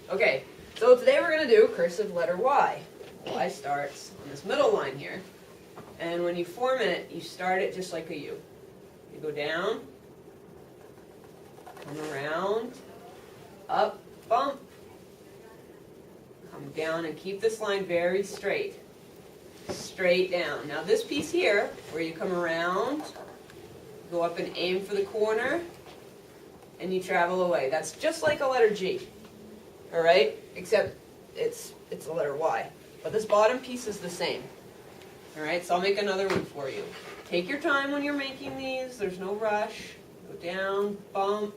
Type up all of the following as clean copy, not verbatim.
Okay, so today we're going to do cursive letter Y. Y starts on this middle line here. And when you form it, you start it just like a U. You go down, come around, up, bump, come down, and keep this line very straight. Straight down. Now this piece here, where you come around, go up and aim for the corner, and you travel away. That's just like a letter G. Alright? Except it's a letter Y. But this bottom piece is the same. Alright, so I'll make another one for you. Take your time when you're making these. There's no rush. Go down, bump.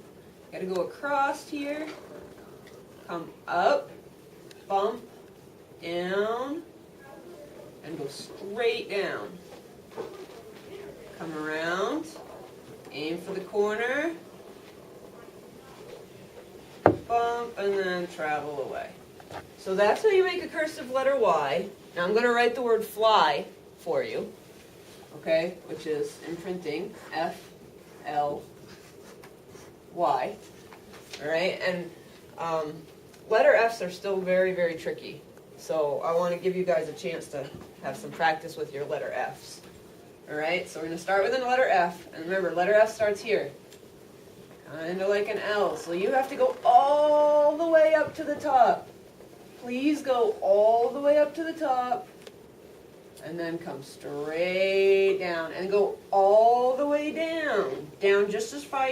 Gotta go across here. Come up, bump, down, and go straight down. Come around, aim for the corner, bump, and then travel away. So that's how you make a cursive letter Y. Now I'm going to write the word fly for you, okay, which is in printing F-L-Y. Alright, and letter F's are still very, very tricky. So I want to give you guys a chance to have some practice with your letter F's. Alright, so we're going to start with a letter F, and remember, letter F starts here. Kind of like an L, so you have to go all the way up to the top. Please go all the way up to the top, and then come straight down, and go all the way down. Down just as far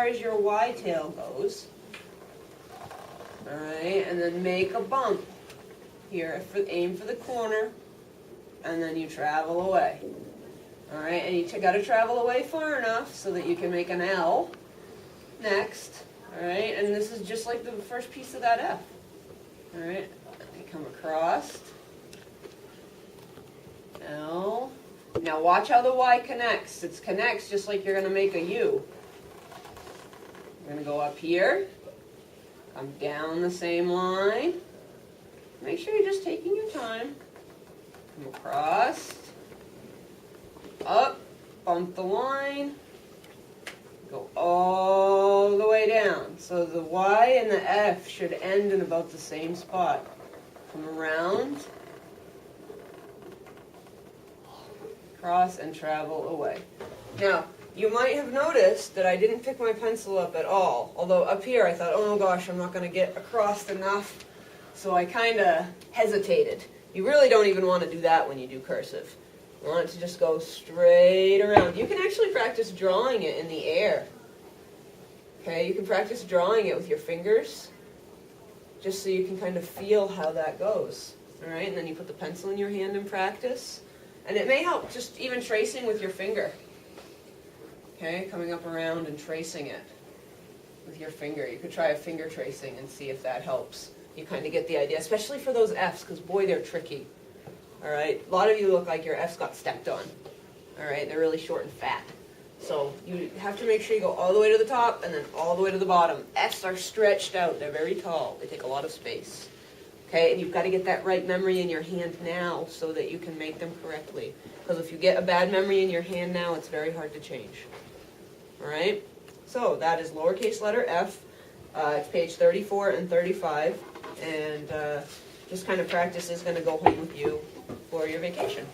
as your Y tail goes. Alright, and then make a bump. Here, aim for the corner, and then you travel away. Alright, and you got to travel away far enough so that you can make an L next. Alright, and this is just like the first piece of that F. Alright, and come across. L. Now watch how the Y connects. It connects just like you're going to make a U. You're going to go up here, come down the same line. Make sure you're just taking your time. Come across, up, bump the line, go all the way down. So the Y and the F should end in about the same spot. Come around, cross, and travel away. Now, you might have noticed that I didn't pick my pencil up at all. Although up here I thought, oh gosh, I'm not going to get across enough. So I kind of hesitated. You really don't even want to do that when you do cursive. You want it to just go straight around. You can actually practice drawing it in the air. Okay, you can practice drawing it with your fingers, just so you can kind of feel how that goes. All right, and then you put the pencil in your hand and practice. And it may help just even tracing with your finger. Okay, coming up around and tracing it with your finger. You could try a finger tracing and see if that helps. You kind of get the idea, especially for those F's, because boy, they're tricky. All right, a lot of you look like your F's got stepped on. All right, they're really short and fat. So you have to make sure you go all the way to the top and then all the way to the bottom. F's are stretched out. They're very tall. They take a lot of space. Okay, and you've got to get that right memory in your hand now so that you can make them correctly. Because if you get a bad memory in your hand now, it's very hard to change. All right, so that is lowercase letter F. It's page 34 and 35. And just kind of practice is going to go home with you for your vacation.